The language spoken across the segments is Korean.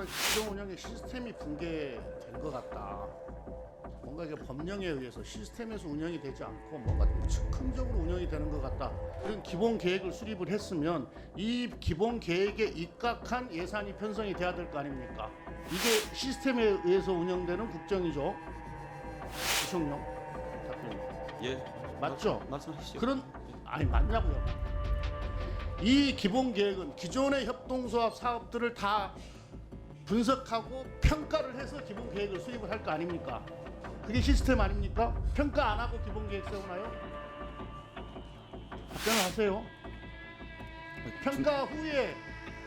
뭔가 국정 운영의 시스템이 붕괴된 것 같다. 뭔가 이게 법령에 의해서 시스템에서 운영이 되지 않고 뭔가 좀 즉흥적으로 운영이 되는 것 같다. 이런 기본 계획을 수립을 했으면 이 기본 계획에 입각한 예산이 편성이 돼야 될 거 아닙니까? 이게 시스템에 의해서 운영되는 국정이죠. 부총령 답변. 예. 맞죠? 말씀하시죠. 그런 아니 맞냐고요. 이 기본 계획은 기존의 협동조합 사업들을 다 분석하고 평가를 해서 기본 계획을 수립을 할 거 아닙니까? 그게 시스템 아닙니까? 평가 안 하고 기본 계획 세우나요? 답변을 하세요. 평가 후에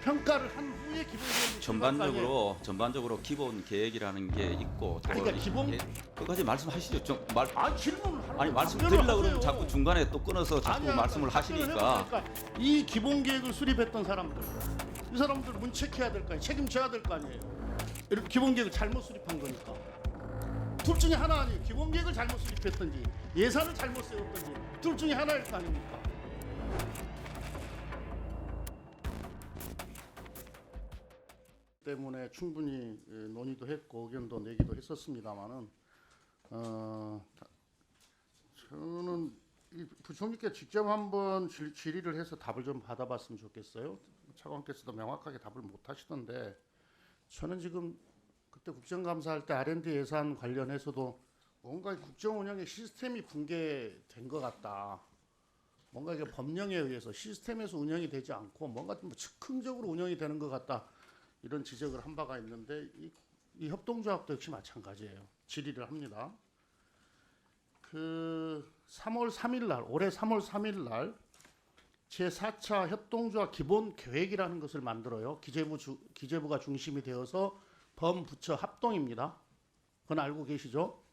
평가를 한 후에 기본 계획을 전반적으로 기본 계획이라는 게 있고 또 그러니까 기본 끝까지 말씀하시죠. 질문을 하라고. 아니 말씀 답변을 드리려고 그러면 하세요. 자꾸 중간에 또 끊어서 자꾸 아니야, 말씀을 답변을 하시니까 해보니까 이 기본 계획을 수립했던 사람들, 이 사람들 문책해야 될 거 아니에요. 책임져야 될 거 아니에요. 이렇게 기본 계획을 잘못 수립한 거니까. 둘 중에 하나 아니에요. 기본 계획을 잘못 수립했든지 예산을 잘못 세웠든지 둘 중에 하나일 거 아닙니까? 때문에 충분히 논의도 했고 의견도 내기도 했었습니다만은 저는 이 부총리께 직접 한번 질의를 해서 답을 좀 받아봤으면 좋겠어요. 차관께서도 명확하게 답을 못 하시던데 저는 지금 그때 국정감사할 때 R&D 예산 관련해서도 뭔가 국정 운영의 시스템이 붕괴된 것 같다. 뭔가 이게 법령에 의해서 시스템에서 운영이 되지 않고 뭔가 좀 즉흥적으로 운영이 되는 것 같다. 이런 지적을 한 바가 있는데 이 협동조합도 역시 마찬가지예요. 질의를 합니다. 그 3월 3일 날 올해 3월 3일 날 제4차 협동조합 기본 계획이라는 것을 만들어요. 기재부가 중심이 되어서 범부처 합동입니다. 그건 알고 계시죠?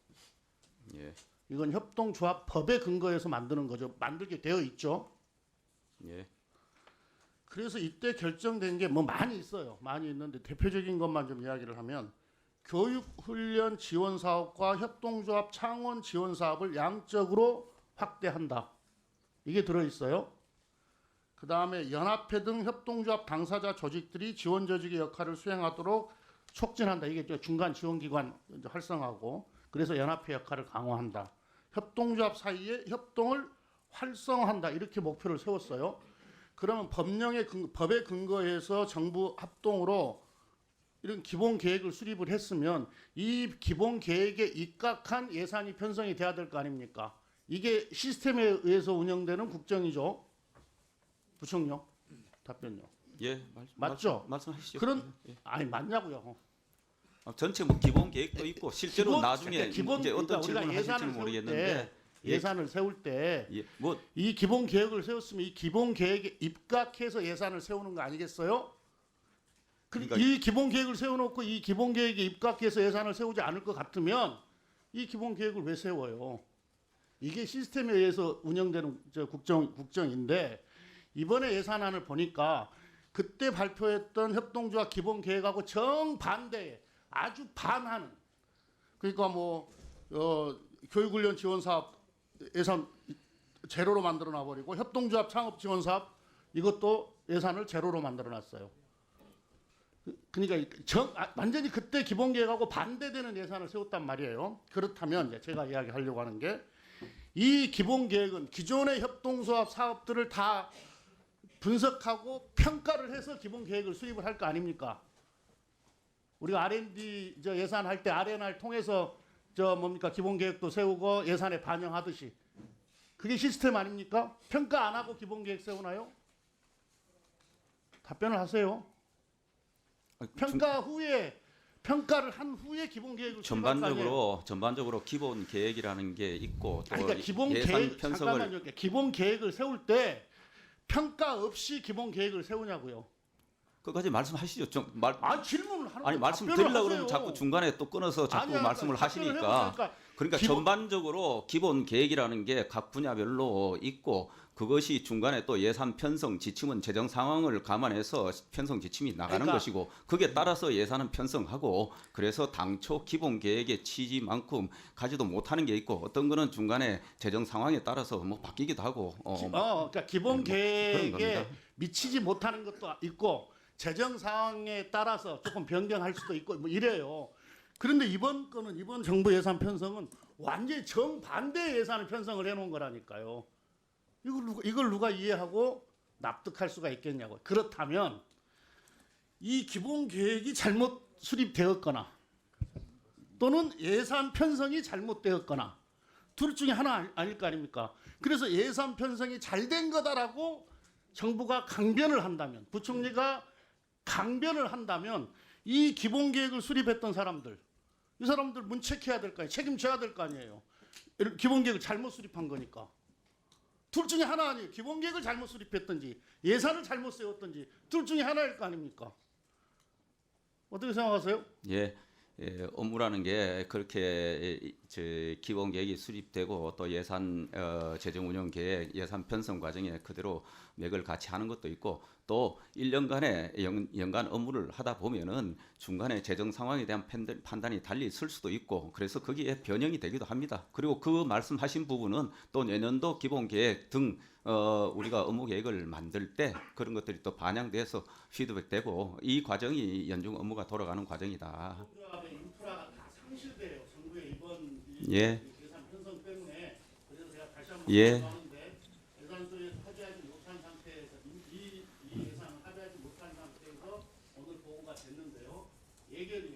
예. 이건 협동조합 법에 근거해서 만드는 거죠. 만들게 되어 있죠. 예. 그래서 이때 결정된 게 뭐 많이 있어요. 많이 있는데 대표적인 것만 좀 이야기를 하면 교육훈련 지원 사업과 협동조합 창원 지원 사업을 양적으로 확대한다. 이게 들어있어요. 그 다음에 연합회 등 협동조합 당사자 조직들이 지원 조직의 역할을 수행하도록 촉진한다. 이게 중간 지원기관 활성화하고 그래서 연합회 역할을 강화한다. 협동조합 사이에 협동을 활성화한다. 이렇게 목표를 세웠어요. 그러면 법에 근거해서 정부 합동으로 이런 기본 계획을 수립을 했으면 이 기본 계획에 입각한 예산이 편성이 돼야 될 거 아닙니까? 이게 시스템에 의해서 운영되는 국정이죠. 부총령 답변요. 예. 맞죠? 말씀하시죠. 그런 예. 아니 맞냐고요. 전체 뭐 기본 계획도 있고 실제로 나중에 기본 이제 어떤 그러니까 질문을 하실지는 모르겠는데 예산을 세울 때 예. 뭐 이 기본 계획을 세웠으면 이 기본 계획에 입각해서 예산을 세우는 거 아니겠어요? 그러니까 이 기본 계획을 세워놓고 이 기본 계획에 입각해서 예산을 세우지 않을 것 같으면 이 기본 계획을 왜 세워요? 이게 시스템에 의해서 운영되는 국정인데 이번에 예산안을 보니까 그때 발표했던 협동조합 기본 계획하고 정반대에 아주 반하는 그러니까 뭐 교육훈련 지원 사업 예산 제로로 만들어 놔버리고 협동조합 창업 지원 사업 이것도 예산을 제로로 만들어 놨어요. 그러니까 완전히 그때 기본 계획하고 반대되는 예산을 세웠단 말이에요. 그렇다면 이제 제가 이야기하려고 하는 게 이 기본 계획은 기존의 협동조합 사업들을 다 분석하고 평가를 해서 기본 계획을 수립을 할 거 아닙니까? 우리가 R&D 예산할 때 R&R 통해서 기본 계획도 세우고 예산에 반영하듯이 그게 시스템 아닙니까? 평가 안 하고 기본 계획 세우나요? 답변을 하세요. 평가를 한 후에 기본 계획을 전반적으로 기본 계획이라는 게 있고 또 그러니까 기본 예산 계획 편성을 잠깐만요. 기본 계획을 세울 때 평가 없이 기본 계획을 세우냐고요. 끝까지 말씀하시죠. 질문을 하는 아니 말씀 드리려고 그러면 자꾸 중간에 또 끊어서 자꾸 말씀을 하시니까 그러니까 전반적으로 기본 계획이라는 게 각 분야별로 있고 그것이 중간에 또 예산 편성 지침은 재정 상황을 감안해서 편성 지침이 나가는 것이고 그게 따라서 예산은 편성하고 그래서 당초 기본 계획의 취지만큼 가지도 못하는 게 있고 어떤 거는 중간에 재정 상황에 따라서 뭐 바뀌기도 하고 그러니까 기본 계획에 미치지 못하는 것도 있고 재정 상황에 따라서 조금 변경할 수도 있고 뭐 이래요. 그런데 이번 거는 이번 정부 예산 편성은 완전히 정반대 예산을 편성을 해놓은 거라니까요. 이걸 누가 이해하고 납득할 수가 있겠냐고. 그렇다면 이 기본 계획이 잘못 수립되었거나 또는 예산 편성이 잘못되었거나 둘 중에 하나 아닐 거 아닙니까? 그래서 예산 편성이 잘된 거다라고 정부가 강변을 한다면, 부총리가 강변을 한다면 이 기본 계획을 수립했던 사람들, 이 사람들 문책해야 될 거 아니에요. 책임져야 될 거 아니에요. 기본 계획을 잘못 수립한 거니까. 둘 중에 하나 아니에요. 기본 계획을 잘못 수립했든지 예산을 잘못 세웠든지 둘 중에 하나일 거 아닙니까? 어떻게 생각하세요? 예. 업무라는 게 그렇게 기본 계획이 수립되고 또 예산 재정 운영 계획 예산 편성 과정에 그대로 맥을 같이 하는 것도 있고 또 1년간의 연간 업무를 하다 보면은 중간에 재정 상황에 대한 판단이 달리 있을 수도 있고 그래서 거기에 변형이 되기도 합니다. 그리고 그 말씀하신 부분은 또 내년도 기본 계획 등 우리가 업무 계획을 만들 때 그런 것들이 또 반영돼서 피드백되고 이 과정이 연중 업무가 돌아가는 과정이다. 인프라가 다 상실돼요. 정부의 이번 예. 예산 편성 때문에. 그래서 제가 다시 한번 예. 말하는데 예산소에서 합의하지 못한 상태에서 이 예산을 합의하지 못한 상태에서 오늘 보고가 됐는데요. 예결위